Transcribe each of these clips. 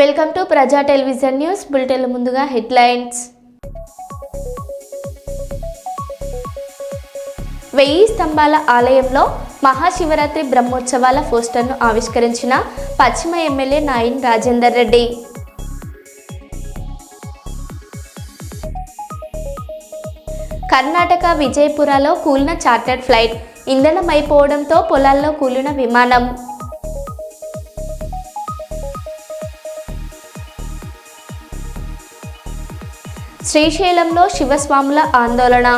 Welcome to Praja television news bulletin. ముందుగా headlines. 1000 స్తంభాల ఆలయంలో మహాశివరాత్రి బ్రహ్మోత్సవాల పోస్టర్ను ఆవిష్కరించిన పశ్చిమ ఎమ్మెల్యే నాయిన్ రాజేందర్ రెడ్డి. కర్ణాటక విజయపురలో కూలిన చార్టర్డ్ ఫ్లైట్, ఇంధనం అయిపోవడంతో పొలాల్లో కూలిన విమానం. శ్రీశైలంలో శివస్వాముల ఆందోళన.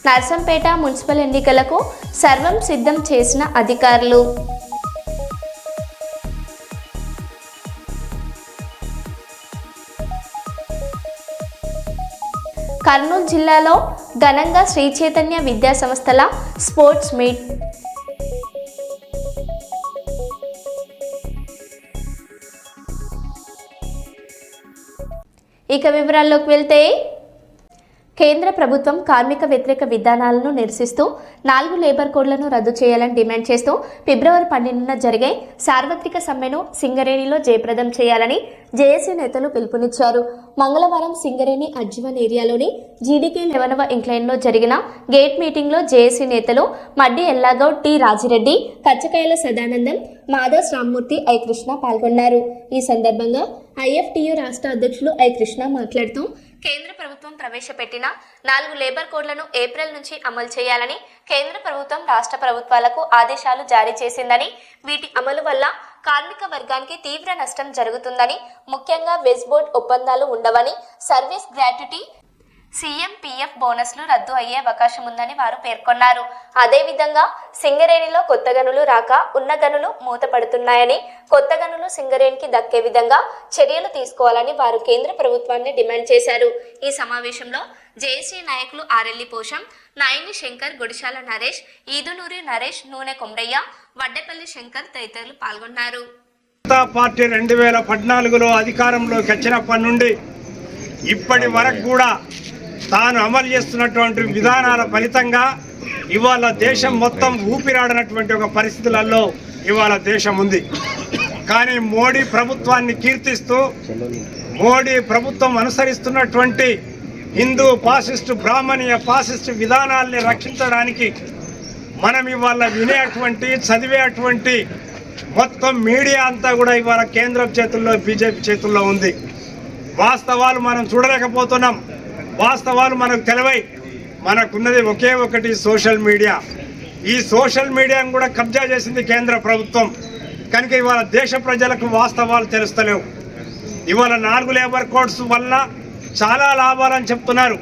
నర్సంపేట మున్సిపల్ ఎన్నికలకు సర్వం సిద్ధం చేసిన అధికారులు. కర్నూలు జిల్లాలో ఘనంగా శ్రీ చైతన్య విద్యా సంస్థల స్పోర్ట్స్ మీట్. ఇక వివరాల్లోకి వెళ్తే, కేంద్ర ప్రభుత్వం కార్మిక వ్యతిరేక విధానాలను నిరసిస్తూ 4 లేబర్ కోడ్లను రద్దు చేయాలని డిమాండ్ చేస్తూ ఫిబ్రవరి 12న జరిగే సార్వత్రిక సమ్మెను సింగరేణిలో జయప్రదం చేయాలని జేఏసీ నేతలు పిలుపునిచ్చారు. మంగళవారం సింగరేణి అజ్జీవన్ ఏరియాలోని జీడీకే 11వ ఇంక్లైన్లో జరిగిన గేట్ మీటింగ్లో జేఏసీ నేతలు మడ్డి ఎల్లాగౌడ్, టి రాజిరెడ్డి, కచ్చకాయల సదానందం, మాధవ్ రామ్మూర్తి, ఐ కృష్ణ పాల్గొన్నారు. ఈ సందర్భంగా ఐఎఫ్టియు రాష్ట్ర అధ్యక్షులు ఐ కృష్ణ మాట్లాడుతూ కేంద్ర ప్రభుత్వం ప్రవేశపెట్టిన 4 లేబర్ కోడ్లను ఏప్రిల్ నుంచి అమలు చేయాలని కేంద్ర ప్రభుత్వం రాష్ట్ర ప్రభుత్వాలకు ఆదేశాలు జారీ చేసిందని, వీటి అమలు వల్ల కార్మిక వర్గానికి తీవ్ర నష్టం జరుగుతుందని, ముఖ్యంగా వెజ్ బోర్డ్ ఒప్పందాలు ఉండవని, సర్వీస్ గ్రాట్యుటీ, సీఎం పీఎఫ్ బోనస్లు రద్దు అయ్యే అవకాశం ఉందని వారు పేర్కొన్నారు. అదేవిధంగా సింగరేణిలో కొత్త గనులు రాక ఉన్న గనులు మూతపడుతున్నాయని, కొత్త గనులు సింగరేణికి దక్కే విధంగా చర్యలు తీసుకోవాలని వారు కేంద్ర ప్రభుత్వాన్ని డిమాండ్ చేశారు. ఈ సమావేశంలో జేఏసీ నాయకులు ఆరెల్లి పోషం, నాయని శంకర్, గుడిశాల నరేష్, ఈదునూరి నరేష్, నూనె కొమరయ్య, వడ్డేపల్లి శంకర్ తదితరులు పాల్గొన్నారు. పార్టీ 2014లో అధికారంలోకి వచ్చినప్పటి నుండి ఇప్పటి వరకు కూడా తాను అమలు చేస్తున్నటువంటి విధానాల ఫలితంగా ఇవాళ దేశం మొత్తం ఊపిరాడనటువంటి ఒక పరిస్థితులలో ఇవాళ దేశం ఉంది. కానీ మోడీ ప్రభుత్వాన్ని కీర్తిస్తూ మోడీ ప్రభుత్వం అనుసరిస్తున్నటువంటి హిందూ ఫాసిస్టు, బ్రాహ్మణీయ ఫాసిస్టు విధానాల్ని రక్షించడానికి మనం ఇవాళ వినేటువంటి, చదివేటువంటి మొత్తం మీడియా అంతా కూడా ఇవాళ కేంద్రం చేతుల్లో, బీజేపీ చేతుల్లో ఉంది. వాస్తవాలు మనం చూడలేకపోతున్నాం. వాస్తవాలు మనకు తెలివై, మనకున్నది ఒకే ఒకటి సోషల్ మీడియా. ఈ సోషల్ మీడియాను కూడా కబ్జా చేసింది కేంద్ర ప్రభుత్వం. కనుక ఇవాళ దేశ ప్రజలకు వాస్తవాలు తెలుస్తలేవు. ఇవాళ 4 లేబర్ కోడ్స్ వల్ల చాలా లాభాలని చెప్తున్నారు,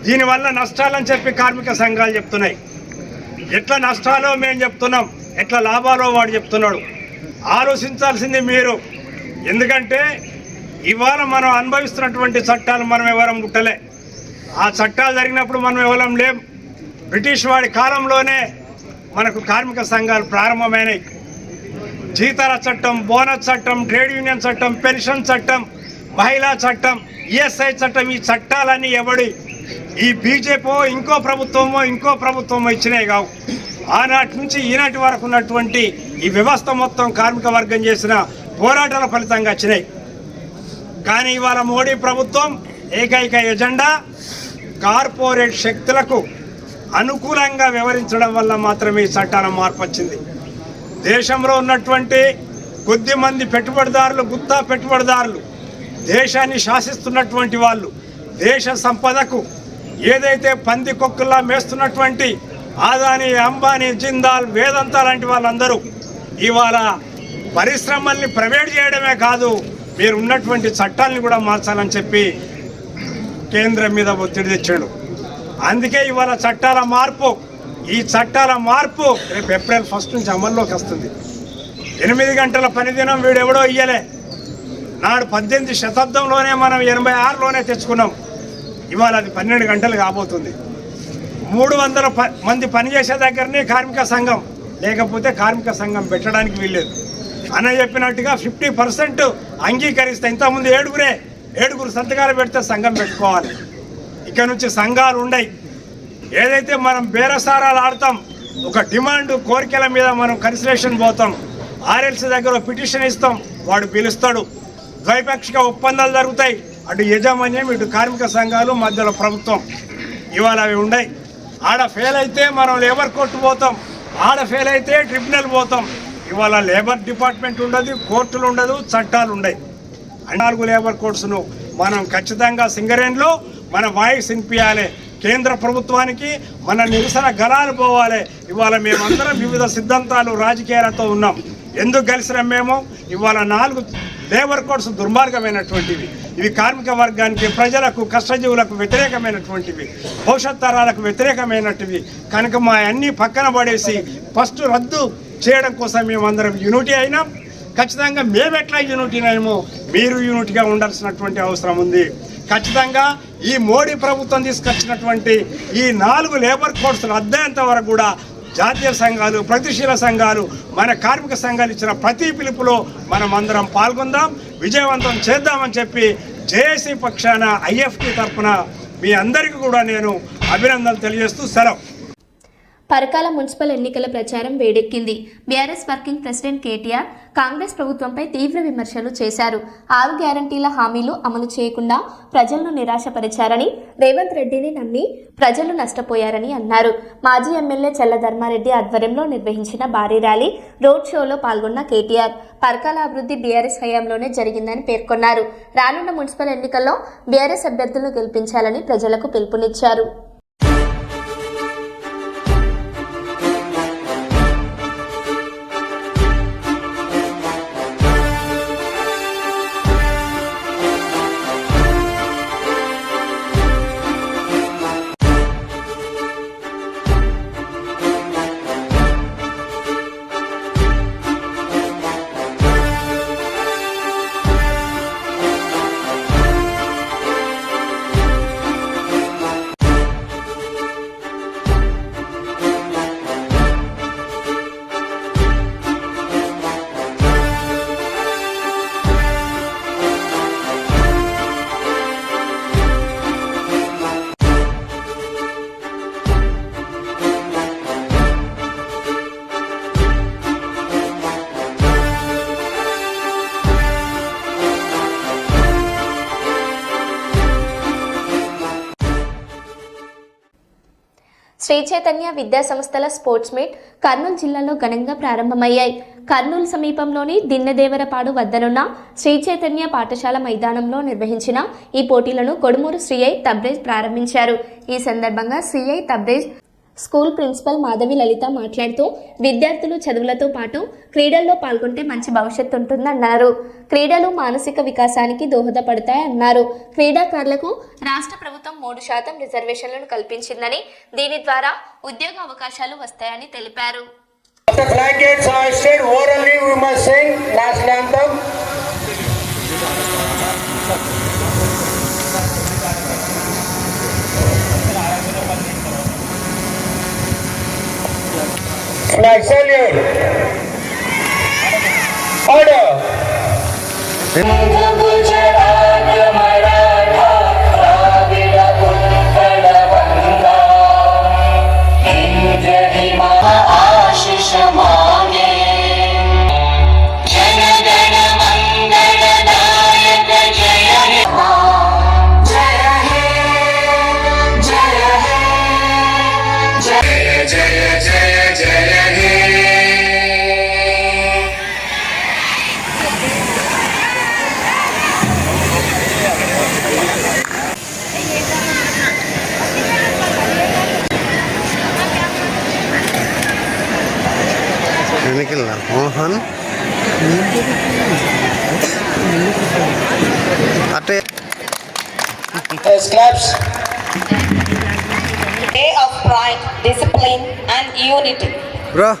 దీనివల్ల నష్టాలని చెప్పి కార్మిక సంఘాలు చెప్తున్నాయి. ఎట్లా నష్టాలో మేము చెప్తున్నాం, ఎట్లా లాభాలో వాడు చెప్తున్నాడు. ఆలోచించాల్సింది మీరు. ఎందుకంటే ఇవాళ మనం అనుభవిస్తున్నటువంటి చట్టాలు మనం ఎవరం ముట్టలే. ఆ చట్టాలు జరిగినప్పుడు మనం ఎవరం లేం. బ్రిటిష్ వాడి కాలంలోనే మనకు కార్మిక సంఘాలు ప్రారంభమైనాయి. జీతాల చట్టం, బోనస్ చట్టం, ట్రేడ్ యూనియన్ చట్టం, పెన్షన్ చట్టం, మహిళా చట్టం, ఈఎస్ఐ చట్టం, ఈ చట్టాలన్నీ ఎవడి ఈ బీజేపీ ఇంకో ప్రభుత్వమో ఇచ్చినాయి కావు. ఆనాటి నుంచి ఈనాటి వరకు ఉన్నటువంటి ఈ వ్యవస్థ మొత్తం కార్మిక వర్గం చేసిన పోరాటాల ఫలితంగా వచ్చినాయి. కానీ ఇవాళ మోడీ ప్రభుత్వం ఏకైక ఎజెండా కార్పొరేట్ శక్తులకు అనుకూలంగా వ్యవహరించడం వల్ల మాత్రమే ఈ చట్టాల మార్పు వచ్చింది. దేశంలో ఉన్నటువంటి కొద్దిమంది పెట్టుబడిదారులు, గుత్తా పెట్టుబడిదారులు, దేశాన్ని శాసిస్తున్నటువంటి వాళ్ళు, దేశ సంపదకు ఏదైతే పంది కొక్కుల్లా మేస్తున్నటువంటి ఆదాని, అంబానీ, జిందాల్, వేదాంత లాంటి వాళ్ళందరూ ఇవాళ పరిశ్రమల్ని ప్రైవేట్ చేయడమే కాదు, మీరు ఉన్నటువంటి చట్టాలను కూడా మార్చాలని చెప్పి కేంద్రం మీద ఒత్తిడి తెచ్చాడు. అందుకే ఇవాళ చట్టాల మార్పు, ఈ చట్టాల మార్పు రేపు ఏప్రిల్ 1 నుంచి అమల్లోకి వస్తుంది. 8 గంటల పనిదినం వీడెవడో ఇయ్యలే. నాడు 18వ శతాబ్దంలోనే మనం 86లోనే తెచ్చుకున్నాం. ఇవాళ అది 12 గంటలు కాబోతుంది. 300 మంది పనిచేసే దగ్గరనే కార్మిక సంఘం, లేకపోతే కార్మిక సంఘం పెట్టడానికి వీల్లేదు. అన్న చెప్పినట్టుగా 50% అంగీకరిస్తే, ఇంతకుముందు 7గురు సంతకాలు పెడితే సంఘం పెట్టుకోవాలి. ఇక నుంచి సంఘాలు ఉండయి. ఏదైతే మనం బేరసారాలు ఆడతాం, ఒక డిమాండ్ కోరికల మీద మనం కన్సిలేషన్ పోతాం, ఆర్ఎల్సీ దగ్గర పిటిషన్ ఇస్తాం, వాడు పిలుస్తాడు, ద్వైపాక్షిక ఒప్పందాలు జరుగుతాయి, అటు యజమాన్యం ఇటు కార్మిక సంఘాలు మధ్యలో ప్రభుత్వం. ఇవాళ అవి ఉన్నాయి. ఆడ ఫెయిల్ అయితే మనం లేబర్ కోర్టు పోతాం, ఆడ ఫెయిల్ అయితే ట్రిబ్యునల్ పోతాం. ఇవాళ లేబర్ డిపార్ట్మెంట్ ఉండదు, కోర్టులు ఉండదు, చట్టాలు ఉండవు. 4 లేబర్ కోర్ట్స్ను మనం ఖచ్చితంగా సింగరేణిలో మన వాయిస్ వినిపించాలి. కేంద్ర ప్రభుత్వానికి మన నిరసన గళాలు పోవాలి. ఇవాళ మేమందరం వివిధ సిద్ధాంతాలు రాజకీయాలతో ఉన్నాం. ఎందుకు కలిసినాం మేము? ఇవాళ 4 లేబర్ కోడ్స్ దుర్మార్గమైనటువంటివి. ఇవి కార్మిక వర్గానికి, ప్రజలకు, కష్టజీవులకు వ్యతిరేకమైనటువంటివి, భవిష్యత్ తరాలకు వ్యతిరేకమైనటివి. కనుక మా అన్నీ పక్కన పడేసి ఫస్ట్ రద్దు చేయడం కోసం మేమందరం యూనిటీ అయినాం. ఖచ్చితంగా మేము ఎట్లా యూనిటీ అయినామో మీరు యూనిటీగా ఉండాల్సినటువంటి అవసరం ఉంది. ఖచ్చితంగా ఈ మోడీ ప్రభుత్వం తీసుకొచ్చినటువంటి ఈ 4 లేబర్ కోడ్స్లు అద్దెంత వరకు కూడా జాతీయ సంఘాలు, ప్రగతిశీల సంఘాలు, మన కార్మిక సంఘాలు ఇచ్చిన ప్రతి పిలుపులో మనం అందరం పాల్గొందాం, విజయవంతం చేద్దామని చెప్పి జేఏసీ పక్షాన ఐఎఫ్టీ తరఫున మీ అందరికీ కూడా నేను అభినందనలు తెలియజేస్తూ సెలవు. పరకాల మున్సిపల్ ఎన్నికల ప్రచారం వేడెక్కింది. BRS working president KTR Congress ప్రభుత్వంపై తీవ్ర విమర్శలు చేశారు. 6 గ్యారంటీల హామీలు అమలు చేయకుండా ప్రజలను నిరాశపరిచారని, రేవంత్ రెడ్డిని నమ్మి ప్రజలు నష్టపోయారని అన్నారు. మాజీ ఎమ్మెల్యే చల్ల ధర్మారెడ్డి ఆధ్వర్యంలో నిర్వహించిన భారీ ర్యాలీ, రోడ్ షోలో పాల్గొన్న కేటీఆర్ పరకాల అభివృద్ధి బీఆర్ఎస్ హయాంలోనే జరిగిందని పేర్కొన్నారు. రానున్న మున్సిపల్ ఎన్నికల్లో బీఆర్ఎస్ అభ్యర్థులను గెలిపించాలని ప్రజలకు పిలుపునిచ్చారు. శ్రీ చైతన్య విద్యా సంస్థల స్పోర్ట్స్ మీట్ కర్నూలు జిల్లాలో ఘనంగా ప్రారంభమయ్యాయి. కర్నూలు సమీపంలోని దిన్నెదేవరపాడు వద్దనున్న శ్రీ చైతన్య పాఠశాల మైదానంలో నిర్వహించిన ఈ పోటీలను కొడుమూరు శ్రీఐ తబ్రేజ్ ప్రారంభించారు. ఈ సందర్భంగా శ్రీఐ తబ్రేజ్ స్కూల్ ప్రిన్సిపల్ మాధవి లలిత మాట్లాడుతూ విద్యార్థులు చదువులతో పాటు క్రీడల్లో పాల్గొంటే మంచి భవిష్యత్తు ఉంటుందన్నారు. క్రీడలు మానసిక వికాసానికి దోహదపడతాయన్నారు. క్రీడాకారులకు రాష్ట్ర ప్రభుత్వం 3% రిజర్వేషన్లను కల్పించిందని, దీని ద్వారా ఉద్యోగ అవకాశాలు వస్తాయని తెలిపారు. Flag salute. Order. Mohan Claps. Day of pride, discipline and unity. bro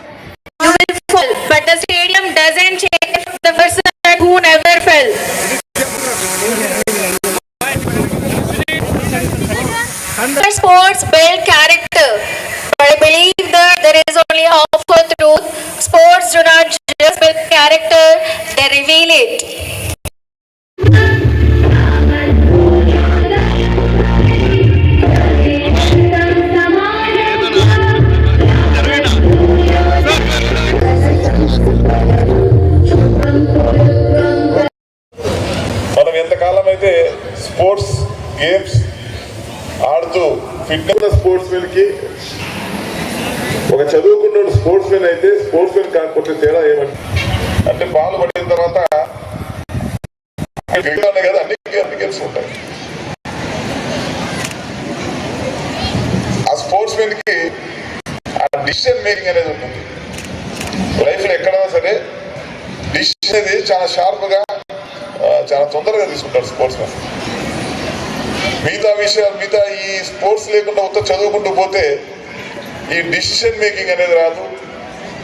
But the stadium doesn't change the person who never fell. Sports build character. But I believe that there is only half a truth. Sports do not just build character, they reveal it. Fitness sports men కి ఒక చదువుకున్న sports men అయితే sports men కాకపోతే తేడా ఏమంటే అంటే ball పడిన తర్వాత కదా అన్ని గేమ్స్ ఉంటాయి. ఆ స్పోర్ట్స్ మెన్ కి ఆ డిసిషన్ మేకింగ్ అనేది ఉంటుంది. లైఫ్ లో ఎక్కడైనా సరే డిసిషన్ అనేది చాలా షార్ప్ గా చాలా తొందరగా తీసుకుంటారు స్పోర్ట్స్ మెన్. మిగతా ఈ స్పోర్ట్స్ లేకుండా మొత్తం చదువుకుంటూ పోతే ఈ డిసిషన్ మేకింగ్ అనేది రాదు.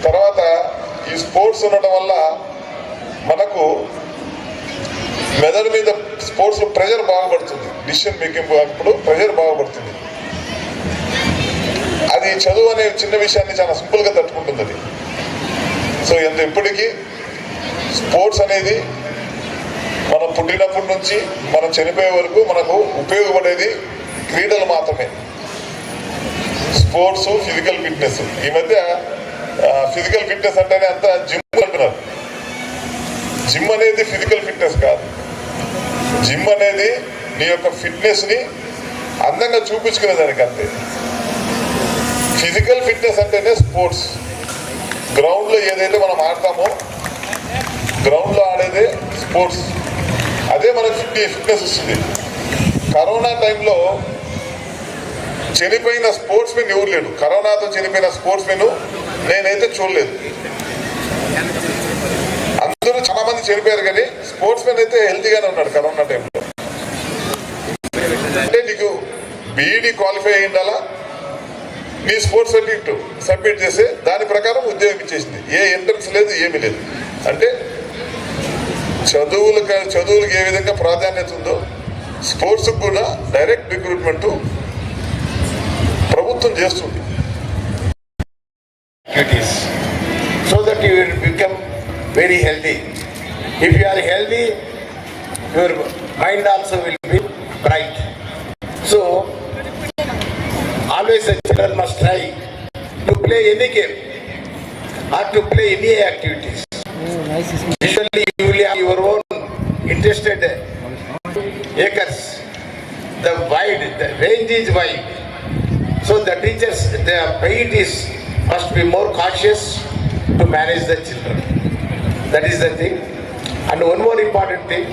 తర్వాత ఈ స్పోర్ట్స్ ఉండటం వల్ల మనకు మెదడు మీద స్పోర్ట్స్ లో ప్రెషర్ బాగుపడుతుంది. డిసిషన్ మేకింగ్ అప్పుడు ప్రెషర్ బాగుపడుతుంది. అది చదువు అనే చిన్న విషయాన్ని చాలా సింపుల్ గా తట్టుకుంటుంది అది. సో ఎప్పటికీ స్పోర్ట్స్ అనేది మనం పుట్టినప్పటి నుంచి మనం చనిపోయే వరకు మనకు ఉపయోగపడేది క్రీడలు మాత్రమే. Sports, physical fitness. ఈ మధ్య ఫిజికల్ ఫిట్నెస్ అంటేనే అంత జిమ్ అంటున్నారు. జిమ్ అనేది ఫిజికల్ ఫిట్నెస్ కాదు. జిమ్ అనేది నీ యొక్క ఫిట్నెస్ ని అందంగా చూపించుకునేదానికి అంతే. ఫిజికల్ ఫిట్నెస్ అంటేనే స్పోర్ట్స్. గ్రౌండ్ లో ఏదైతే మనం ఆడతామో గ్రౌండ్ లో ఆడేదే స్పోర్ట్స్. అదే మనకు ఫిట్నెస్ ఇస్తుంది. కరోనా టైంలో చనిపోయిన స్పోర్ట్స్ మెన్ ఎవరు లేడు. కరోనాతో చనిపోయిన స్పోర్ట్స్ మెన్ నేనైతే చూడలేదు. అందరూ చాలా మంది చనిపోయారు కానీ స్పోర్ట్స్ మెన్ అయితే హెల్తీగానే ఉన్నాడు కరోనా టైంలో. అంటే నీకు బీఈడి క్వాలిఫై అయి ఉండాలా, నీ స్పోర్ట్స్ సర్టిఫికెట్ సబ్మిట్ చేస్తే దాని ప్రకారం ఉద్యోగం ఇచ్చేసింది. ఏ ఎంట్రన్స్ లేదు, ఏమీ లేదు. అంటే చదువులకు ఏ విధంగా ప్రాధాన్యత ఉందో స్పోర్ట్స్ కూడా డైరెక్ట్ రిక్రూట్మెంట్ ప్రభుత్వం చేస్తుంది. So that you will become very healthy. If you are healthy, your mind also will be bright. So always a children must try to play any game or to play any activities. Usually you will have your own interested acres. The range is wide. So the teachers, their parent must be more cautious to manage the children. That is the thing. And one more important thing.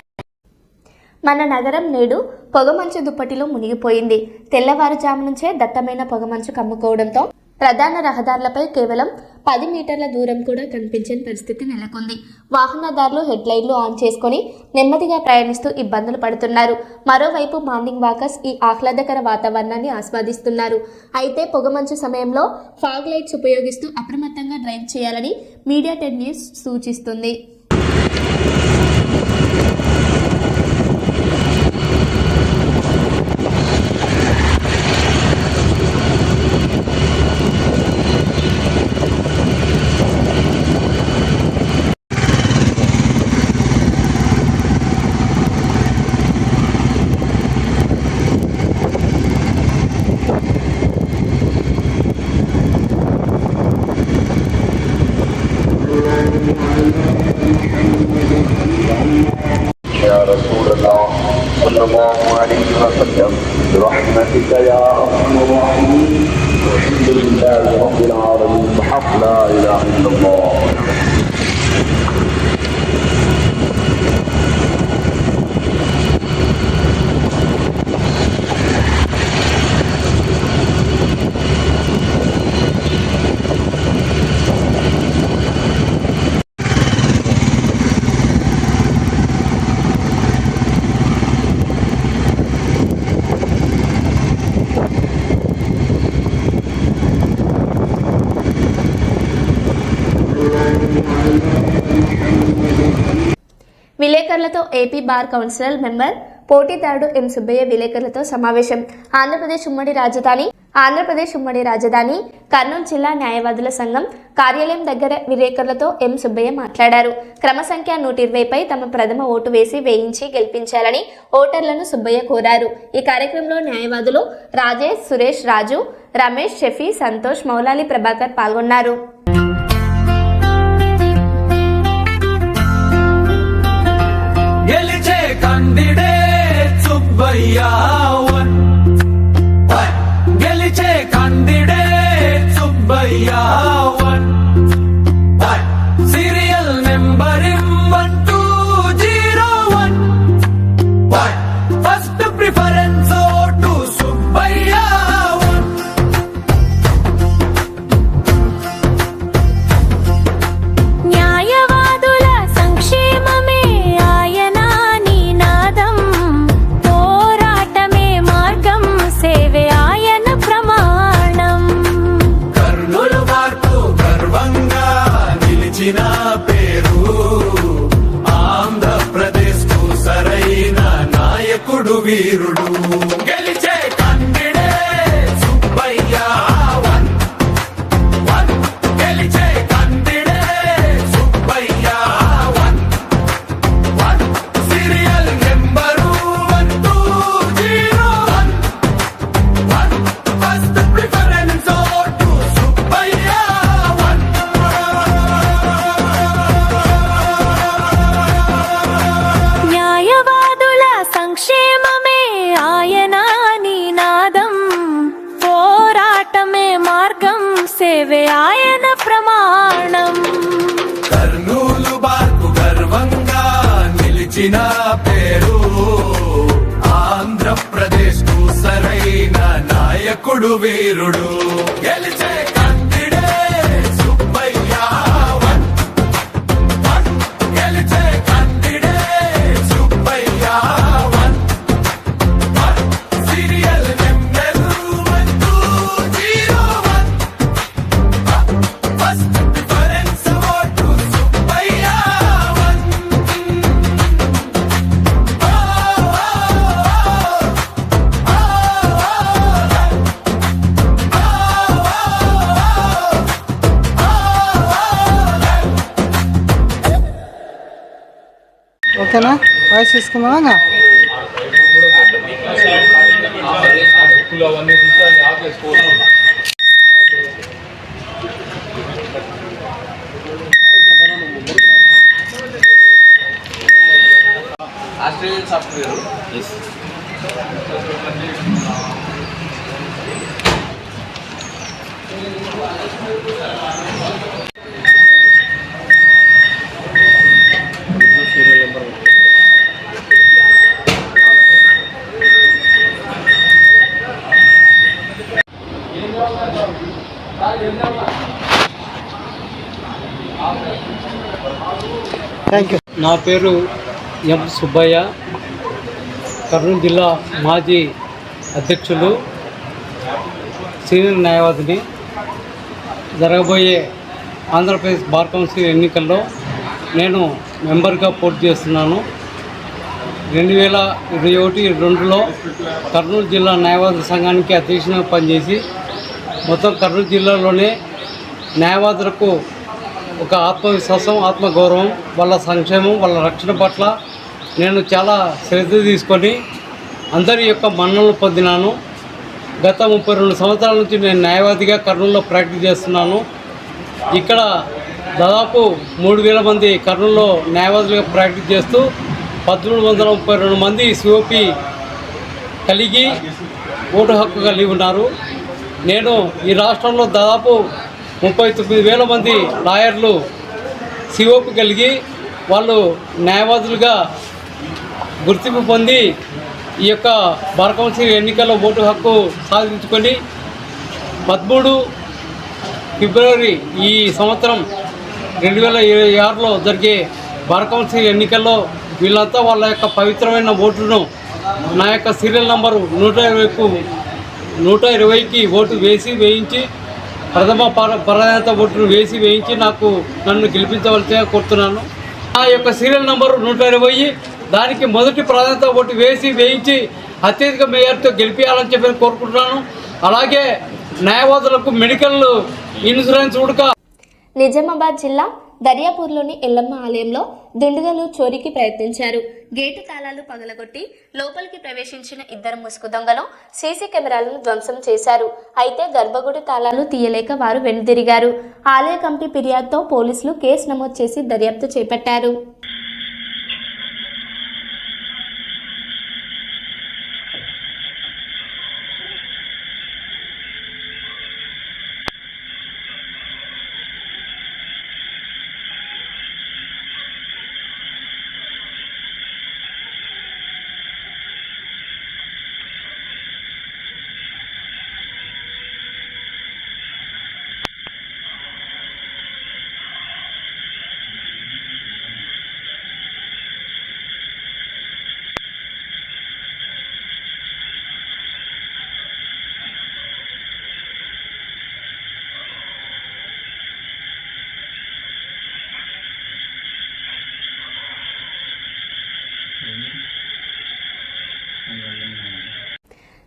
మన నగరం నేడు పొగమంచు దుప్పటిలో మునిగిపోయింది. తెల్లవారుజాము నుంచే దట్టమైన పొగమంచు కమ్ముకోవడంతో ప్రధాన రహదారులపై కేవలం 10 మీటర్ల దూరం కూడా కనిపించని పరిస్థితి నెలకొంది. వాహనదారులు హెడ్లైట్లు ఆన్ చేసుకుని నెమ్మదిగా ప్రయాణిస్తూ ఇబ్బందులు పడుతున్నారు. మరోవైపు మార్నింగ్ వాకర్స్ ఈ ఆహ్లాదకర వాతావరణాన్ని ఆస్వాదిస్తున్నారు. అయితే పొగమంచు సమయంలో ఫాగ్ లైట్స్ ఉపయోగిస్తూ అప్రమత్తంగా డ్రైవ్ చేయాలని మీడియా 10 న్యూస్ సూచిస్తుంది. يا رسول الله صلى الله عليه وسلم برحمتك يا ارحم الراحمين الحمد لله رب العالمين بحق لا اله الا الله. విలేకరులతో ఏపీ బార్ కౌన్సిల్ మెంబర్ పోటీదారుడు ఎం సుబ్బయ్య విలేకరులతో సమావేశం. ఆంధ్రప్రదేశ్ ఉమ్మడి రాజధాని కర్నూలు జిల్లా న్యాయవాదుల సంఘం కార్యాలయం దగ్గర విలేకరులతో ఎం సుబ్బయ్య మాట్లాడారు. క్రమ సంఖ్య 120పై తమ ప్రథమ ఓటు వేయించి గెలిపించాలని ఓటర్లను సుబ్బయ్య కోరారు. ఈ కార్యక్రమంలో న్యాయవాదులు రాజేష్, సురేష్, రాజు, రమేష్, షఫీ, సంతోష్, మౌలాలి, ప్రభాకర్ పాల్గొన్నారు. Candidate Subbaiya 1 గెలిచే candidate Subbaiya one serial number 1201 first preference vote Subbaiya one న్యాయవాదుల సంక్షేమమే ఆయన నినాదం పోరాటమే మార్గం సేవే ఆయన ప్రమాణం కర్నూలు మార్పు గర్వంగా నిలిచిన పేరు ఆంధ్రప్రదేశ్ కు సరైన నాయకుడు వీరుడు గెలిచే కందిడేట్ సుబ్బయ్య వన్ గెలిచే candidate Subbaiya one serial number 1201 first preference vote Subbaiya one న్యాయవాదుల సంక్షేమమే ఆయన నినాదం పోరాటమే మార్గం సేవే ఆయన ప్రమాణం కర్నూలు బార్కు గర్వంగా నిలిచిన పేరు ఆంధ్రప్రదేశ్ కు సరైన నాయకుడు వీరుడు గెలిచే కందిడేట్ సుబ్బయ్య వన్ గెలిచే candidate Subbaiya one serial number 1201 first preference vote Subbaiya one ఓకేనా వాయిస్ తీసుకుందామా ఆస్ట్రేలియన్ సాఫ్ట్వేర్ థ్యాంక్ యూ. నా పేరు ఎం సుబ్బయ్య, కర్నూలు జిల్లా మాజీ అధ్యక్షులు, సీనియర్ న్యాయవాదిని. జరగబోయే ఆంధ్రప్రదేశ్ బార్ కౌన్సిల్ ఎన్నికల్లో నేను మెంబర్గా పోటీ చేస్తున్నాను. 2021-22లో కర్నూలు జిల్లా న్యాయవాదుల సంఘానికి అధ్యక్షునిగా పనిచేసి మొత్తం కర్నూలు జిల్లాలోనే న్యాయవాదులకు ఒక ఆత్మవిశ్వాసం, ఆత్మగౌరవం, వాళ్ళ సంక్షేమం, వాళ్ళ రక్షణ పట్ల నేను చాలా శ్రద్ధ తీసుకొని అందరి యొక్క మన్ననలు పొందినాను. గత 32 సంవత్సరాల నుంచి నేను న్యాయవాదిగా కర్నూలులో ప్రాక్టీస్ చేస్తున్నాను. ఇక్కడ దాదాపు 3000 మంది కర్నూలులో న్యాయవాదులుగా ప్రాక్టీస్ చేస్తూ 1332 మంది సిఓపి కలిగి ఓటు హక్కు కలిగి ఉన్నారు. నేను ఈ రాష్ట్రంలో దాదాపు 39,000 మంది లాయర్లు సిఓపి కలిగి వాళ్ళు న్యాయవాదులుగా గుర్తింపు పొంది ఈ యొక్క బార్ కౌన్సిల్ ఎన్నికల్లో ఓటు హక్కు సాధించుకొని 13 ఫిబ్రవరి ఈ సంవత్సరం 2026లో జరిగే బార్ కౌన్సిల్ ఎన్నికల్లో వీళ్ళంతా వాళ్ళ యొక్క పవిత్రమైన ఓటును నా యొక్క సీరియల్ నంబరు 120కి ఓటు వేయించి ప్రథమ ప్రాధాన్యత ఓటును వేయించి నన్ను గెలిపించవలసిగా కోరుతున్నాను. నా యొక్క సీరియల్ నంబరు 120, దానికి మొదటి ప్రాధాన్యత ఓటు వేయించి అత్యధిక మేయర్తో గెలిపించాలని చెప్పి కోరుకుంటున్నాను. అలాగే న్యాయవాదులకు మెడికల్ ఇన్సూరెన్స్ ఉడక. నిజామాబాద్ జిల్లా దర్యాపూర్లోని ఎల్లమ్మ ఆలయంలో దుండగులు చోరీకి ప్రయత్నించారు. గేటు తాళాలు పగలగొట్టి లోపలికి ప్రవేశించిన 2 ముసుగు దొంగలు సీసీ కెమెరాలను ధ్వంసం చేశారు. అయితే గర్భగుడి తాళాలు తీయలేక వారు వెనుదిరిగారు. ఆలయ కమిటీ ఫిర్యాదుతో పోలీసులు కేసు నమోదు చేసి దర్యాప్తు చేపట్టారు.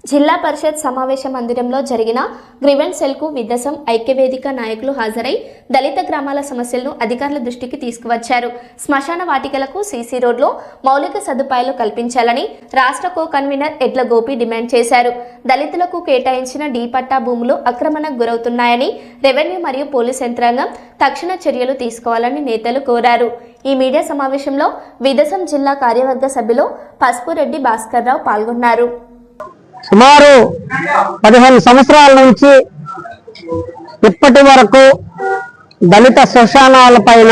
జిల్లా పరిషత్ సమావేశ మందిరంలో జరిగిన గ్రీవెన్స్ సెల్కు విదసం ఐక్యవేదిక నాయకులు హాజరై దళిత గ్రామాల సమస్యలను అధికారుల దృష్టికి తీసుకువచ్చారు. శ్మశాన వాటికలకు సీసీ రోడ్లో మౌలిక సదుపాయాలు కల్పించాలని రాష్ట్ర కో కన్వీనర్ ఎడ్ల గోపి డిమాండ్ చేశారు. దళితులకు కేటాయించిన డీ పట్టా భూములు ఆక్రమణకు గురవుతున్నాయని రెవెన్యూ మరియు పోలీస్ యంత్రాంగం తక్షణ చర్యలు తీసుకోవాలని నేతలు కోరారు. ఈ మీడియా సమావేశంలో విదసం జిల్లా కార్యవర్గ సభ్యులు పసుపురెడ్డి భాస్కర్రావు పాల్గొన్నారు. సుమారు 15 సంవత్సరాల నుంచి ఇప్పటి వరకు దళిత శ్మశానాల పైన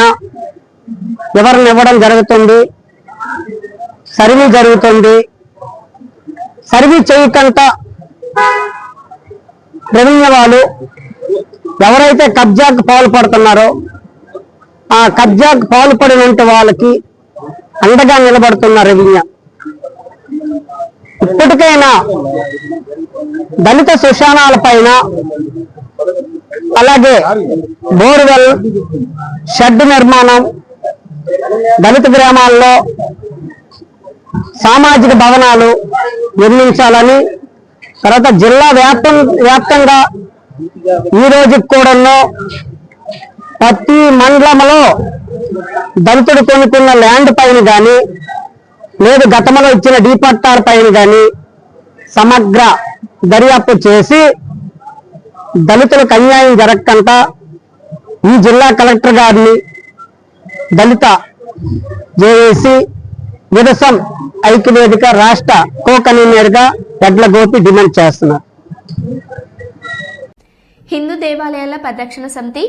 వివరణ ఇవ్వడం జరుగుతుంది. సర్వీ జరుగుతుంది. సర్వీ చేయకుండా రెవెన్యూ వాళ్ళు ఎవరైతే కబ్జాకు పాల్పడుతున్నారో ఆ కబ్జాకు పాల్పడిన వాళ్ళకి అండగా నిలబడుతున్న రెవెన్యూ ఇప్పటికైనా దళిత శ్మశానాల పైన అలాగే బోర్వెల్ షెడ్ నిర్మాణం, దళిత గ్రామాల్లో సామాజిక భవనాలు నిర్మించాలని, తర్వాత జిల్లా వ్యాప్తంగా ఈ రోజు కూడా ప్రతి మండలంలో దళితుడు కొనుక్కున్న ల్యాండ్ పైన కానీ లేదు గతంలో ఇచ్చిన డీ పట్టాల పైన కానీ సమగ్ర దర్యాప్తు చేసి దళితులకు అన్యాయం జరగకుండా ఈ జిల్లా కలెక్టర్ గారిని దళిత జేఏసీ విదసం ఐక్యవేదిక రాష్ట్ర కో కన్వీనర్గా ఎడ్ల గోపి డిమాండ్ చేస్తున్నారు. హిందూ దేవాలయాల పరిరక్షణ సమితి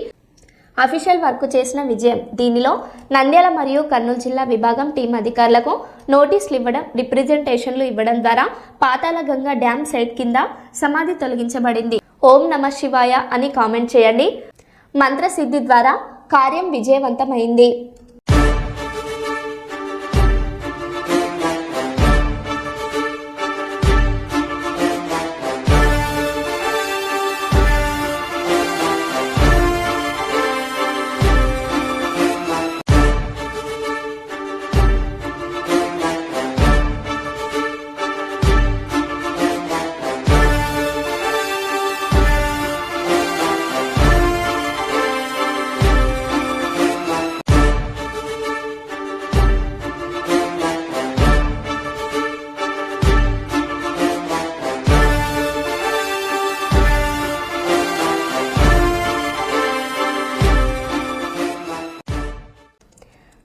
అఫీషియల్ వర్క్ చేసిన విజయం. దీనిలో నంద్యాల మరియు కర్నూలు జిల్లా విభాగం టీం అధికారులకు నోటీసులు ఇవ్వడం, రిప్రజెంటేషన్లు ఇవ్వడం ద్వారా పాతాళ గంగా డ్యామ్ సైట్ కింద సమాధి తొలగించబడింది. ఓం నమ శివాయ అని కామెంట్ చేయండి. మంత్రసిద్ధి ద్వారా కార్యం విజయవంతమైంది.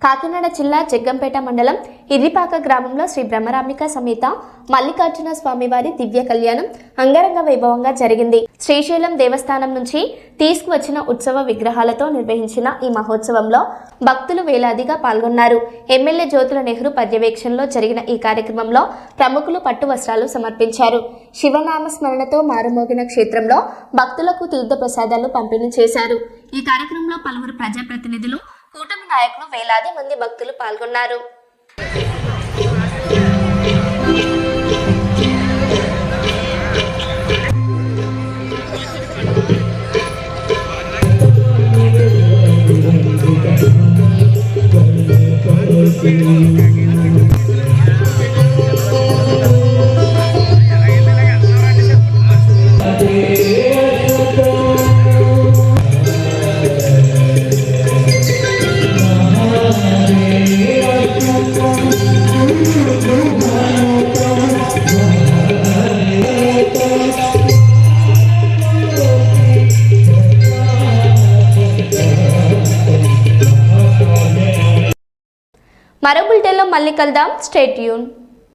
కాకినాడ జిల్లా జగ్గంపేట మండలం ఇర్రిపాక గ్రామంలో శ్రీ బ్రహ్మరాంబిక సమేత మల్లికార్జున స్వామివారి దివ్య కళ్యాణం అంగరంగ వైభవంగా జరిగింది. శ్రీశైలం దేవస్థానం నుంచి తీసుకువచ్చిన ఉత్సవ విగ్రహాలతో నిర్వహించిన ఈ మహోత్సవంలో భక్తులు వేలాదిగా పాల్గొన్నారు. ఎమ్మెల్యే జ్యోతుల నెహ్రూ పర్యవేక్షణలో జరిగిన ఈ కార్యక్రమంలో ప్రముఖులు పట్టు వస్త్రాలు సమర్పించారు. శివనామ స్మరణతో మారుమోగిన క్షేత్రంలో భక్తులకు తీర్థ ప్రసాదాలు పంపిణీ చేశారు. ఈ కార్యక్రమంలో పలువురు ప్రజాప్రతినిధులు, కూటమి నాయకులు, వేలాది మంది భక్తులు పాల్గొన్నారు. మరో బులెటిన్లో మళ్ళీ కలుద్దాం. Stay tune.